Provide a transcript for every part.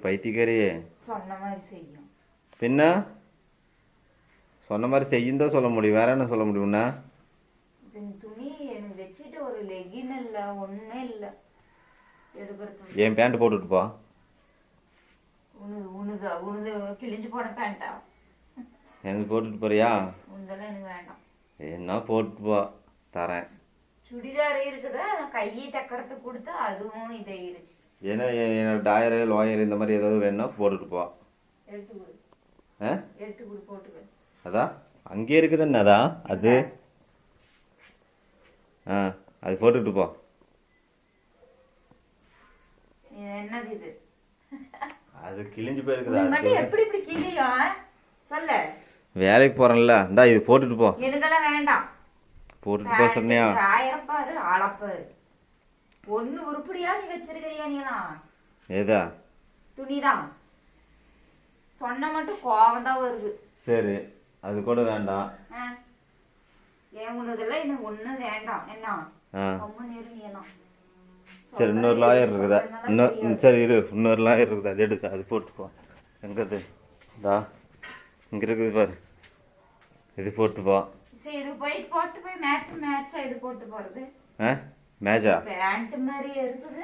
பைத்தியக்காரி சொன்ன மாதிரி செய்யும். பின்ன சொன்ன மாதிரி செய்யும் தான் சொல்ல முடியும், வேற என்ன சொல்ல முடியும்னா? துணி எனக்கு வச்சுட்டு ஒரு லெகின் இல்லை, ஒன்றும் இல்லை எடுக்கிறது. என் பேண்ட் போட்டுட்டு போ. உனது கிழிஞ்சு போன பேண்டா? எனக்கு போட்டுட்டு போறியா? உனதெல்லாம் எனக்கு வேண்டாம். என்ன போட்டு போ, தரேன். சுடிதார் இருக்குது, கையை தக்கறதுக்கு கொடுத்தா அதுவும் இதாயிருச்சு. ஏன்னா என்னோட டாயரு லோயர் இந்த மாதிரி ஏதாவது வேணும்னா போட்டுட்டு போ. எடுத்து கொடு. எடுத்து கொடு, போட்டுக்க. அதான் அங்கே இருக்குதுன்னு அதான் அது. அது போட்டுட்டு போ. என்னது இது? அது கிழிஞ்சு போயிருக்குதா? மட்டும் எப்படி இப்படி கிழியும் சொல்ல? வேலைக்கு போறேன்ல, இந்தா இது போட்டுட்டு போ. எனக்கெல்லாம் வேண்டாம். போட்டுட்டு போ சொன்னியா? ஆயிரம் பாரு, அளப்பாரு. ஒண்ணு உருப்படியா நீ வச்சிருக்கிறியா? நீலாம் ஏதா துணிதான் சொன்ன மட்டும் கோவம் தான் வருது. சரி, அது கூட வேண்டாம். ஏன் உனதெல்லாம் எனக்கு ஒண்ணும் வேண்டாம். என்ன நீலாம்? சரி, இன்னொரு லாயர் இருக்குதா? சரி இரு, இன்னொரு லாயர் இருக்குதா, அது எடுக்க, அது போட்டுப்போ. எங்கது? இதா இங்க இருக்குது பாரு, இது போட்டுப்போ. சரி, இது போயிட்டு போட்டு போய் மேட்சா இது போட்டு போறது. மேஜா பேண்ட் மாதிரி இருக்குது.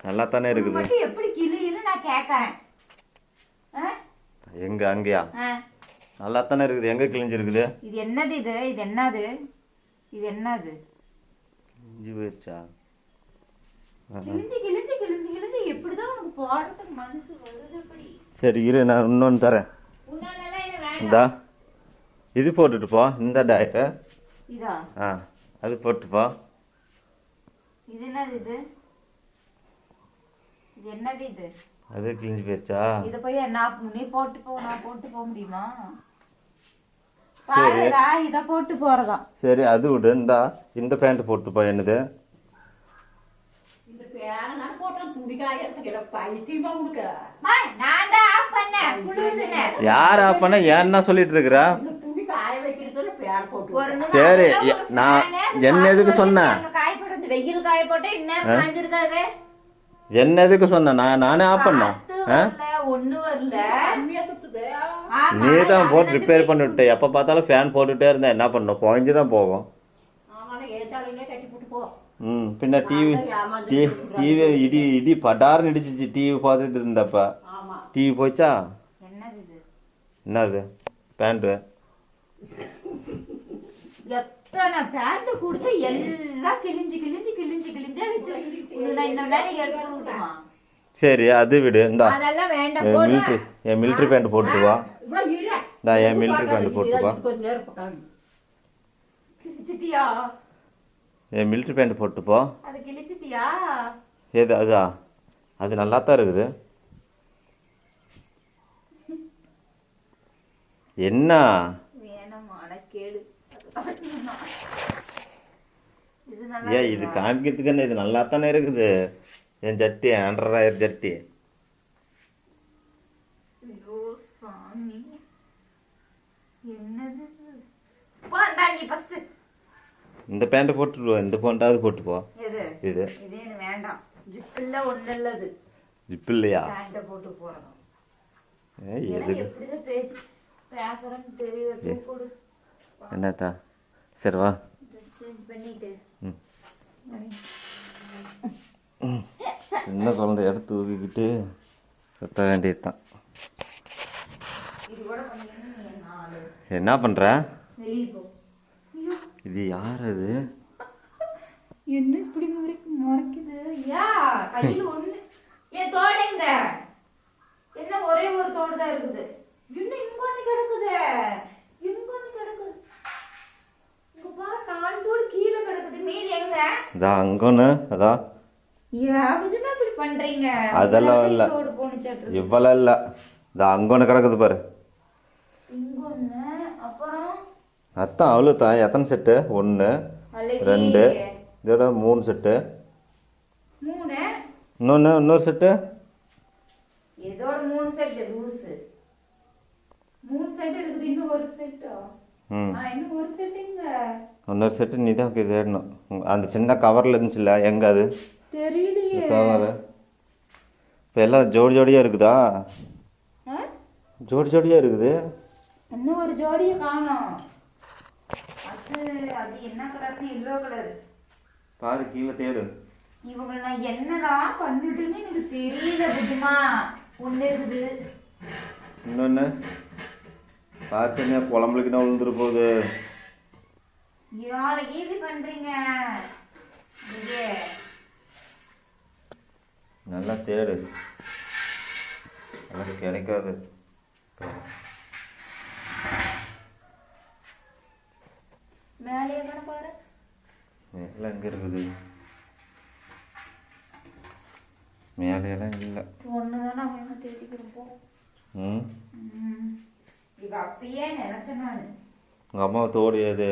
நல்லா தானே இருக்குது. மட்டும் எப்படி கிளின்னு நான் கேட்கறேன். எங்க அங்கயா? நல்லா தானே இருக்குது, எங்க கிழிஞ்சிருக்குது? இது என்னது? இது என்னது? இது என்னது? கிழிஞ்சு போயிருச்சா? கிழிஞ்சு கிழிஞ்சு கிழிஞ்சு கிழிஞ்சு எப்படிதான் உனக்கு போடுறதுக்கு மனசு வருது? அப்படி சரி இரு, நான் இன்னொன்னு தரேன். இந்தா இது போட்டுட்டு போ. இந்த டாயர் இதா? அது போட்டு போ. இது என்னது? இது என்னது? இது அது கிழிஞ்சு போயிருச்சா? இத போய் நீ போட்டு போ, நான் போட்டு போக முடியுமா? சரி, இத போட்டு போறதா? சரி அது விடு. இந்த பேண்ட் போட்டு போ. என்னது இந்த பேண்ட் நான் போட்டா துணி காயறதுக்கு இட பைத்தியமா உனக்கு? நான் தான் ஆஃப் பண்ணேன், குளுதுனே. யார் ஆஃப் பண்ண? ஏன்னா சொல்லிட்டு இருக்கற? துணி காய வைக்கிறதுல பேண்ட் போட்டு. சரி, நான் என்ன எதுக்கு சொன்னேன்? காய போட்டு வெயில் காய போட்டு இன்னும் காஞ்சிருக்காது. என்ன எதுக்கு சொன்ன? நானே ஆஃப் பண்ணேன். ஒண்ணு வரல. நீ தான் போட்டு ரிப்பேர் பண்ணி விட்ட. எப்ப பார்த்தாலும் ஃபேன் போட்டுட்டே இருந்தா என்ன பண்ணும்? புகஞ்சுதான் போகும். பின்ன டிவி இடி இடி படார்னு இடிச்சிச்சு. டிவி பார்த்துட்டு இருந்தப்ப டிவி போச்சா? என்னது பேண்ட்? எத்தனை பேண்ட் கொடுத்து எல்லாம் கிழிஞ்சு கிழிஞ்சு கிழிஞ்சு கிழிஞ்சா வச்சு. சரி அது விடு. அதெல்லாம் வேண்டாம். என் மிலிட்டரி பேண்ட் போட்டு வா. என் மிலிட்டரி பேண்ட் போட்டு வா. கிழிச்சிட்டியா? என் மிலிட்டரி பேண்ட் போட்டு போ. அது கிழிச்சிட்டியா? ஏது அதா? அது நல்லா தான் இருக்குது. என்ன ஏன் இது காமிக்கிறதுக்கு என்ன? இது நல்லா தானே இருக்குது. என் ஜட்டி 100,000 ஜட்டி. இந்த பேண்ட் போட்டுருவா. இந்த பேண்டாவது போட்டு போ. இது வேண்டாம். ஜிப் இல்ல, ஒண்ணு இல்லது. ஜிப் இல்லையா? பேண்ட போட்டு போறோம். எதுக்கு பேச்சு பேசுறேன்னு தெரியுது. என்னத்தா? சரி வா. பண்ணிட்டு சின்ன குழந்தை எடுத்து தூக்கிக்கிட்டு சுத்த வேண்டியதுதான். என்ன பண்ற? இது யார்? அது என்ன இப்படி மறைக்குது? கையில ஒண்ணு என் தோடைங்க என்ன ஒரே ஒரு தோடு தான் இருக்குது. இன்னும் இங்க ஒண்ணு கிடக்குது. இங்க ஒண்ணு கிடக்குது. இங்க பாரு, கால் தோடு கீழே கிடக்குது. மீதி எங்க? இதா அங்கன்னு. அதா யாபஜமா இப்படி பண்றீங்க? அதெல்லாம் இல்ல, தோடு போணுச்சாட்டு. இவ்வளவு இல்ல. இதா அங்கன்னு கிடக்குது பாரு. இங்க ஒண்ணு, அப்புறம் அதான் அவ்வளவுதான். எத்தனை செட்டு? 1 2 இதோட 3 செட்டு. 3 இன்னொரு செட்டு. இதோட 3 செட் லூஸ். 3 செட் இருக்குது. இன்னும் ஒரு செட். இன்னும் ஒரு செட்டுங்க. இன்னொரு செட்டு நீ தான் தேடணும். அந்த சின்ன கவர்ல இருந்துச்சுல்ல, எங்க அது? தெரியலையே. கவர் இப்போ எல்லாம் ஜோடி ஜோடியாக இருக்குதா? ஆ? ஜோடி ஜோடியாக இருக்குது. இன்னும் ஒரு ஜோடியை காணோம். அது அது என்ன கலர்னு எல்லோ கலர். பாரு கீழே தேடு. இவங்களை நான் என்னதான் பண்ணிட்டுன்னு எனக்கு தெரியல புஜிமா. ஒண்ணு இருக்குது. இன்னொன்று பாரு சரியா குழம்புக்குன்னா விழுந்துரு போகுது. நாளைக்கு இப்படி பண்றீங்க. நல்லா தேடு. எனக்கு கிடைக்காது. மேலே பாரு. மேலே எங்கே இருக்குது? மேலையெல்லாம் இல்லை. ஒண்ணுதானே அவன் தேடிக்கிறப்போ. இவ அப்பயே நினைச்சேன் நான். உங்கள் அம்மாவை தோடு அது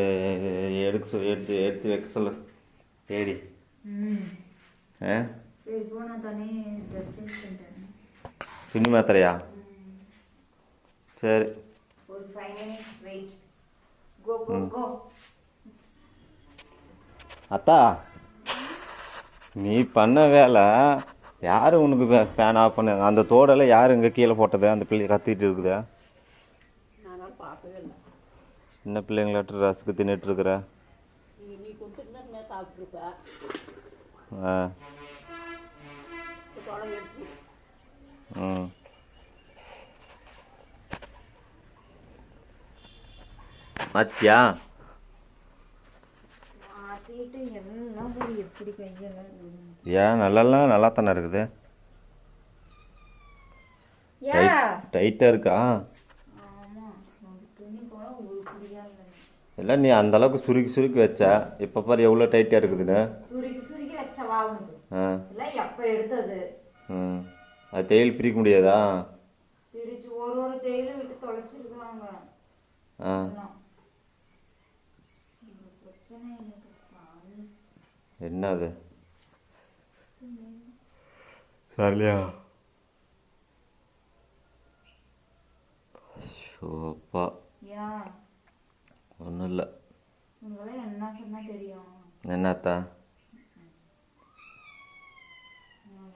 எடுத்து எடுத்து வைக்க சொல்லு தேடி. ஆ சரி போ, நான் தானே ட்ரெஸ் சேஞ்ச் பண்ணிட்டேன். துணி மாத்திரையா? சரி ஒரு 5 minutes வெயிட். கோ கோ கோ. அத்தா நீ பண்ண வேலை யார் உனக்கு ஃபேன் ஆஃப் பண்ண? அந்த தோடெல்லாம் யார் இங்கே கீழே போட்டது? அந்த பிள்ளை கத்திட்டு இருக்குதா? நான் பார்க்கவே இல்லை. சின்ன பிள்ளைங்களாட்டு ரசுக்கு தின்னுட்டு இருக்கிற. நீ கொடுத்துருந்தா சாப்பிட்ருப்ப. ஆ தொடங்க எடுத்து. ம் மாத்தியா? மாத்திட்டு எல்லாம் போய் எப்படி கையெல்லாம். ஏன் நல்லா தானே இருக்குது. டைட்டாக இருக்கா? ஆமா, துணி கூட உருப்படியா இல்லை. இல்லை நீ அந்த அளவுக்கு சுருக்கி வச்ச. இப்போ பாரு எவ்வளோ டைட்டாக இருக்குதுன்னு. சுருக்கி வச்சவா உனக்கு? ஆ இல்லை எப்போ எடுத்தது. ம் அது தையல் பிரிக்க முடியாதா? பிரிச்சு ஒரு தையலும் விட்டு தொலைச்சிருக்காங்க. ஆ பிரச்சனை எனக்கு. என்ன அது? சரியா? ஷோப்பா ஏன் ஒன்றும் இல்லை. உங்களாம் என்ன சொன்னா தெரியும்? என்னத்தா?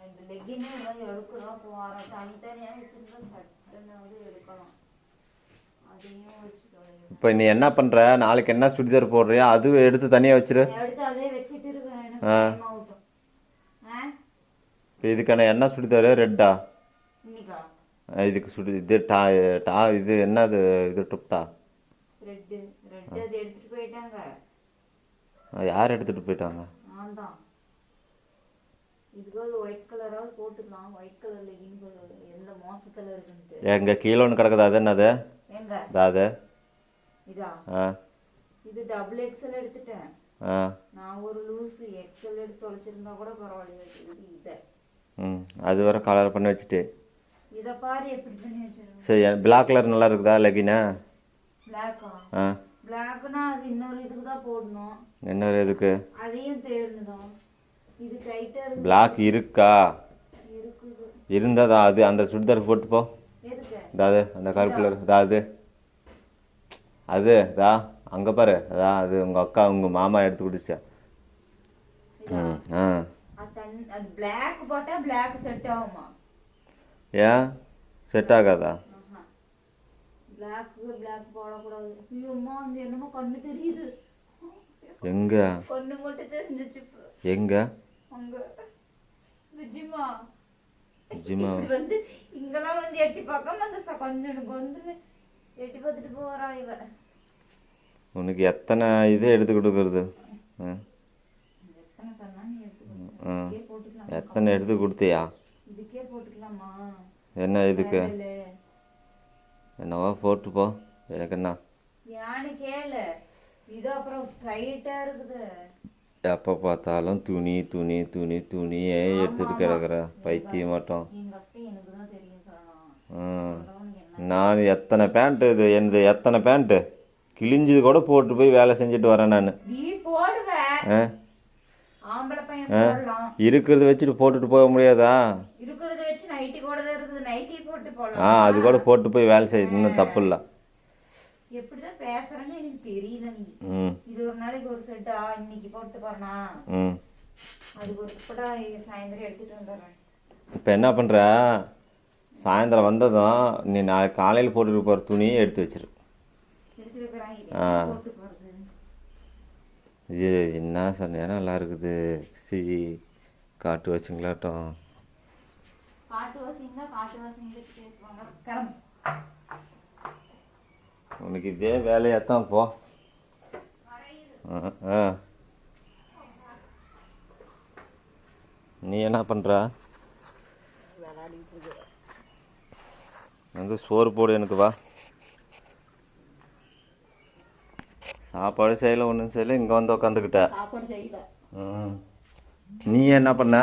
இந்த லெக்கினே எல்லாம் எடுக்கலாம் போகிறோம். தனித்தனியாக வச்சுருந்தா சட்டனாவது எடுக்கலாம். அதையும் வச்சு தொலைங்க. இப்போ நீ என்ன பண்ணுற? நாளைக்கு என்ன சுடிதார் போடுறியா அது எடுத்து தனியாக வச்சிரு. எடுத்து அதே வச்சுட்டு இருக்கிறேன். எனக்கு டைம் ஆகட்டும். இப்போ இதுக்கான என்ன சுடிதார்? ரெட்டா? இன்னைக்கா இதுக்கு இது இது என்னது? இது டுப்டா? ரெட்டு அது எடுத்துட்டு போயிட்டாங்க. யார் எடுத்துகிட்டு போயிட்டாங்க? நான் தான். இதுக்கு ஒயிட் கலராவது போட்டுக்கலாம். ஒயிட் கலர் லெகின் எந்த மோசத்தில் இருக்குன்ட்டு. எங்க கீழே ஒன்று கிடக்குது. அது என்னது? எங்க அது இதா? இது டபுள் எக்ஸல் எடுத்துட்டேன். நான் ஒரு லூஸ் எக்ஸல் எடுத்து தொலைச்சிருந்தா கூட பரவாயில்ல. இதை அது வரை கலர் பண்ணி வச்சுட்டு. இதை பாரு எப்படி பண்ணி வச்சிருக்கேன். சரி பிளாக் கலர் நல்லா இருக்குதா லெகினா? பிளாக்கா? பிளாக்னா அது இன்னொரு இதுக்கு தான் போடணும். இன்னொரு எதுக்கு? அதையும் தேடணும். இது டைட்டா இருக்கு. பிளாக் இருக்கா? இருக்குது. இருந்தா அது அந்த சுடிதார் போட்டு போ. எதுக்கு? அதாவது அந்த கருப்பு கலர் அது அதா அங்கே பாரு. அதான் அது உங்கள் அக்கா உங்கள் மாமா எடுத்து குடிச்சா. அது பிளாக் போட்டா பிளாக் செட் ஆகுமா? ஏன் செட் ஆகாதா? பிளாக் போடக்கூடாது. ஐயோம்மா அந்த என்னமோ கண்ணு தெரியுது. எங்க? கண்ணு மட்டும் தெரிஞ்சிச்சு. எங்க? அங்க விஜிமா ஜிமா வந்து இங்கெல்லாம் வந்து எட்டி பார்க்காம அந்த கொஞ்சம் எனக்கு வந்து எட்டி பார்த்துட்டு போறா இவ. உனக்கு எத்தனை இது எடுத்து கொடுக்கறது? எத்தனை சொன்னா நீ எடுத்து போட்டுக்கலாம். எத்தனை எடுத்து கொடுத்தியா? இதுக்கே போட்டுக்கலாமா? என்ன இதுக்கு? என்னவா போட்டு போ. எனக்கு என்ன யானு கேளு. இது அப்புறம் டைட்டா இருக்குது. எப்போ பார்த்தாலும் துணி துணி துணி துணியே எடுத்துட்டு கிடக்குற பைத்தியம் மாட்டோம். எனக்கு தான் தெரியும் சொல்லணும். நான் எத்தனை பேண்ட்டு இது என்னது எத்தனை பேண்ட்டு கிழிஞ்சது கூட போட்டு போய் வேலை செஞ்சுட்டு வரேன் நான். நீ போடுவேன். ஆம்பளை பையன் போடலாம். இருக்கிறத வச்சுட்டு போட்டுட்டு போக முடியாதா? இருக்கிறத வச்சு நைட்டி கூட தான் இருக்குது. நைட்டி போட்டு போடலாம். அது கூட போட்டு போய் வேலை செய்ய இன்னும் தப்பு இல்லை. எப்படிதான் பேசுறேன்னு எனக்கு தெரியல. நீ இது ஒரு நாளைக்கு ஒரு செட்டா இன்னைக்கு போட்டு பாருனா அதுக்கு ஒரு கூட சாயந்தரம் எடுத்துட்டு வந்துடுறேன். இப்போ என்ன பண்ணுற, சாயந்தரம் வந்ததும் நீ நாளை காலையில் போட்டுட்டு போகிற துணியை எடுத்து வச்சிரு. எடுத்து வைக்கிறேன், இது ஆ. போட்டு போறது. இது என்ன சொன்னியா நல்லா இருக்குது. காட்டு வச்சுங்களாட்டம். காட்டு வாசிங்க காட்டு வாசிங்க பேசுவாங்க. கிளம்பு. உனக்கு இதே வேலையாத்தான் போ. ஆ. நீ என்ன பண்ணுற? வந்து சோறு போடு எனக்கு வா. சாப்பாடு செய்யலை ஒன்றும் செய்யலை, இங்கே வந்து உக்காந்துக்கிட்ட. சாப்பாடு செய்யல. நீ என்ன பண்ண?